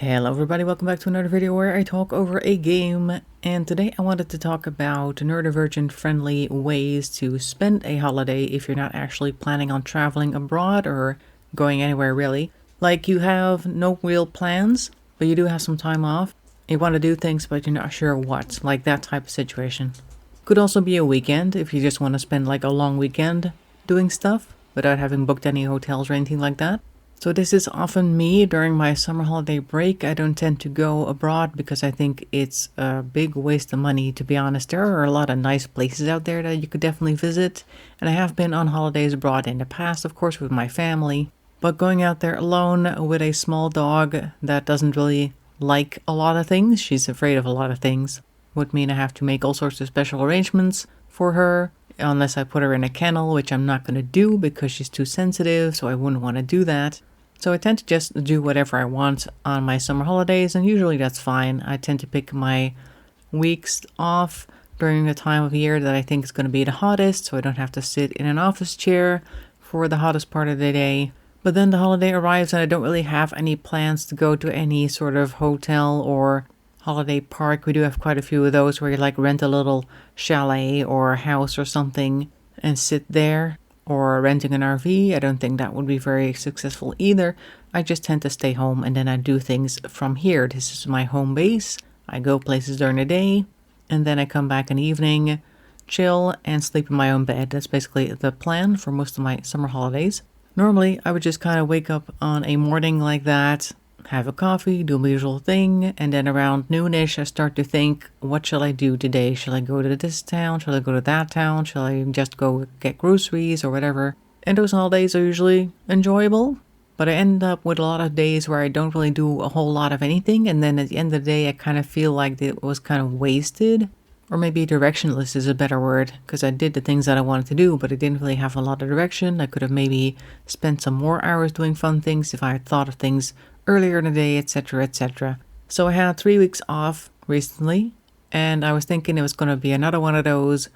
Hello everybody, welcome back to another video where I talk over a game, and today I wanted to talk about neurodivergent friendly ways to spend a holiday if you're not actually planning on traveling abroad or going anywhere really. Like you have no real plans, but you do have some time off. You want to do things but you're not sure what, like that type of situation. Could also be a weekend if you just want to spend like a long weekend doing stuff without having booked any hotels or anything like that. So this is often me during my summer holiday break. I don't tend to go abroad because I think it's a big waste of money, to be honest. There are a lot of nice places out there that you could definitely visit. And I have been on holidays abroad in the past, of course, with my family. But going out there alone with a small dog that doesn't really like a lot of things, she's afraid of a lot of things, would mean I have to make all sorts of special arrangements for her. Unless I put her in a kennel, which I'm not going to do because she's too sensitive, so I wouldn't want to do that. So I tend to just do whatever I want on my summer holidays, and usually that's fine. I tend to pick my weeks off during the time of year that I think is going to be the hottest, so I don't have to sit in an office chair for the hottest part of the day. But then the holiday arrives and I don't really have any plans to go to any sort of hotel or holiday park. We do have quite a few of those where you like rent a little chalet or a house or something and sit there, or renting an RV. I don't think that would be very successful either. I just tend to stay home and then I do things from here. This is my home base. I go places during the day and then I come back in the evening, chill and sleep in my own bed. That's basically the plan for most of my summer holidays. Normally I would just kind of wake up on a morning like that, have a coffee, do my usual thing, and then around noonish I start to think, what shall I do today? Shall I go to this town? Shall I go to that town? Shall I just go get groceries or whatever? And those holidays are usually enjoyable, but I end up with a lot of days where I don't really do a whole lot of anything, and then at the end of the day I kind of feel like it was kind of wasted. Or maybe directionless is a better word, because I did the things that I wanted to do, but I didn't really have a lot of direction. I could have maybe spent some more hours doing fun things if I had thought of things earlier in the day, etc., etc. So I had 3 weeks off recently, and I was thinking it was going to be another one of those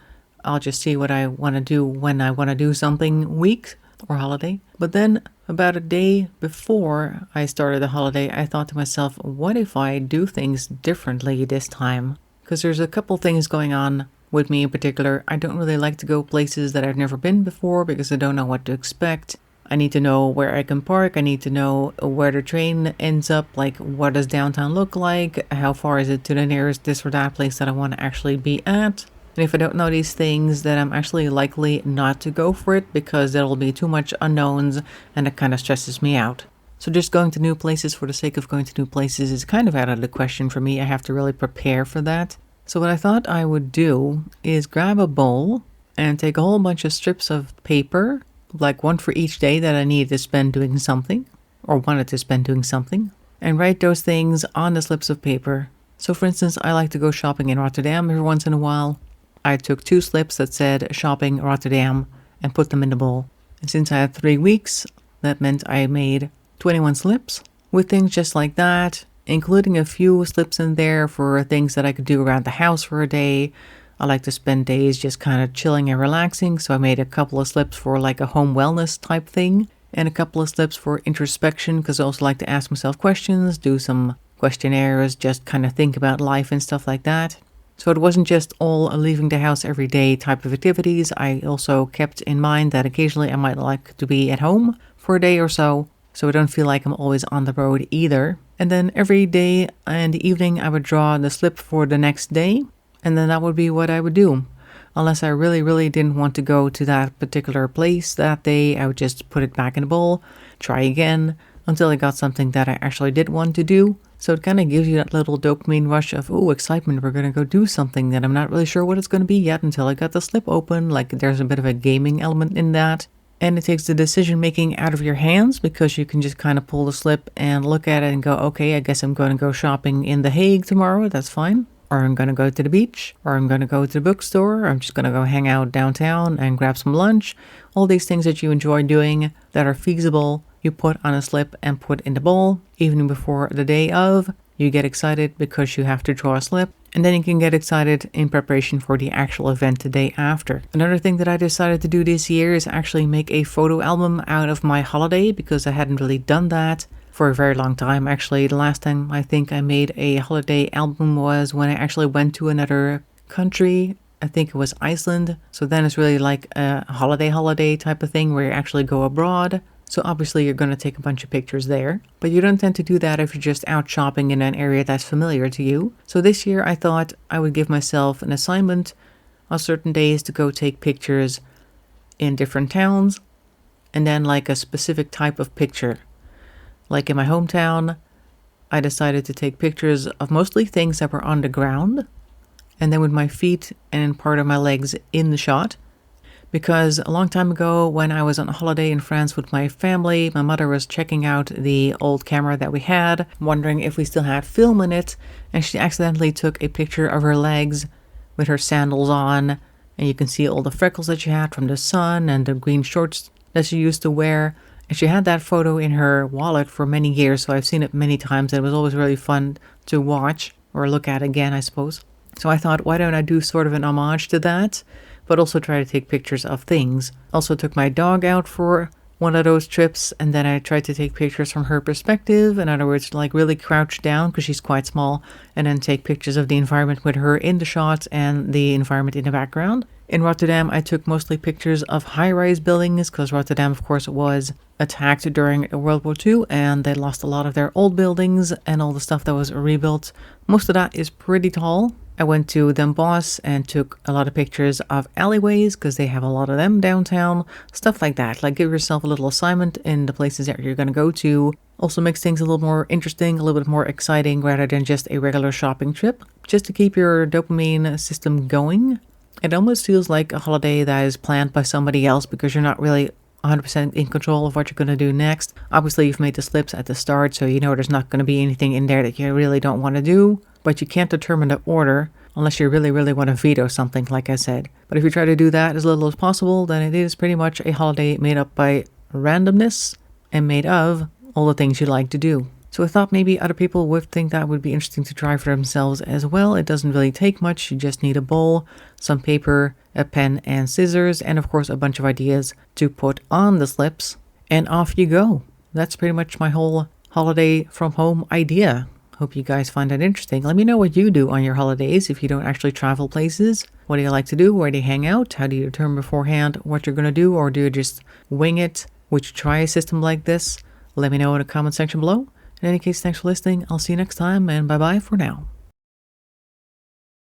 I'll just see what I want to do when I want to do something week or holiday. But then about a day before I started the holiday, I thought to myself, what if I do things differently this time? Because there's a couple things going on with me in particular. I don't really like to go places that I've never been before because I don't know what to expect. I need to know where I can park. I need to know where the train ends up. Like, what does downtown look like? How far is it to the nearest this or that place that I want to actually be at? And if I don't know these things, then I'm actually likely not to go for it because there will be too much unknowns and it kind of stresses me out. So just going to new places for the sake of going to new places is kind of out of the question for me. I have to really prepare for that. So what I thought I would do is grab a bowl and take a whole bunch of strips of paper, like one for each day that I needed to spend doing something, or wanted to spend doing something, and write those things on the slips of paper. So for instance, I like to go shopping in Rotterdam every once in a while. I took 2 slips that said shopping Rotterdam and put them in the bowl. And since I had 3 weeks, that meant I made 21 slips with things just like that, including a few slips in there for things that I could do around the house for a day. I like to spend days just kind of chilling and relaxing, so I made a couple of slips for like a home wellness type thing, and a couple of slips for introspection, because I also like to ask myself questions, do some questionnaires, just kind of think about life and stuff like that. So it wasn't just all leaving the house every day type of activities. I also kept in mind that occasionally I might like to be at home for a day or so I don't feel like I'm always on the road either. And then every day in the evening I would draw the slip for the next day, and then that would be what I would do. Unless I really didn't want to go to that particular place that day, I would just put it back in the bowl, try again, until I got something that I actually did want to do. So it kind of gives you that little dopamine rush of, oh, excitement, we're going to go do something that I'm not really sure what it's going to be yet until I got the slip open. Like, there's a bit of a gaming element in that. And it takes the decision making out of your hands because you can just kind of pull the slip and look at it and go, okay, I guess I'm going to go shopping in The Hague tomorrow. That's fine. Or I'm going to go to the beach, or I'm going to go to the bookstore, or I'm just going to go hang out downtown and grab some lunch. All these things that you enjoy doing that are feasible, you put on a slip and put in the bowl. Even before the day of, you get excited because you have to draw a slip, and then you can get excited in preparation for the actual event the day after. Another thing that I decided to do this year is actually make a photo album out of my holiday, because I hadn't really done that. for a very long time. Actually, the last time I think I made a holiday album was when I actually went to another country. I think it was Iceland. So then it's really like a holiday type of thing where you actually go abroad. So obviously you're going to take a bunch of pictures there, but you don't tend to do that if you're just out shopping in an area that's familiar to you. So this year I thought I would give myself an assignment on certain days to go take pictures in different towns, and then like a specific type of picture. Like in my hometown, I decided to take pictures of mostly things that were on the ground, and then with my feet and part of my legs in the shot. Because a long time ago, when I was on holiday in France with my family, my mother was checking out the old camera that we had, wondering if we still had film in it, and she accidentally took a picture of her legs with her sandals on, and you can see all the freckles that she had from the sun and the green shorts that she used to wear. And she had that photo in her wallet for many years, so I've seen it many times, and it was always really fun to watch, or look at again, I suppose. So I thought, why don't I do sort of an homage to that, but also try to take pictures of things. Also took my dog out for one of those trips, and then I tried to take pictures from her perspective. In other words, like really crouch down because she's quite small, and then take pictures of the environment with her in the shots and the environment in the background. In Rotterdam, I took mostly pictures of high-rise buildings because Rotterdam, of course, was attacked during World War II, and they lost a lot of their old buildings and all the stuff that was rebuilt. Most of that is pretty tall. I went to Den Bosch and took a lot of pictures of alleyways because they have a lot of them downtown. Stuff like that. Like give yourself a little assignment in the places that you're going to go to. Also makes things a little more interesting, a little bit more exciting rather than just a regular shopping trip. Just to keep your dopamine system going. It almost feels like a holiday that is planned by somebody else because you're not really 100% in control of what you're going to do next. Obviously, you've made the slips at the start, so you know there's not going to be anything in there that you really don't want to do. But you can't determine the order unless you really want to veto something, like I said. But if you try to do that as little as possible, then it is pretty much a holiday made up by randomness and made of all the things you like to do. So I thought maybe other people would think that would be interesting to try for themselves as well. It doesn't really take much. You just need a bowl, some paper, a pen and scissors, and of course a bunch of ideas to put on the slips. And off you go. That's pretty much my whole holiday from home idea. Hope you guys find that interesting. Let me know what you do on your holidays if you don't actually travel places. What do you like to do? Where do you hang out? How do you determine beforehand what you're going to do? Or do you just wing it? Would you try a system like this? Let me know in the comment section below. In any case, thanks for listening. I'll see you next time, and bye-bye for now.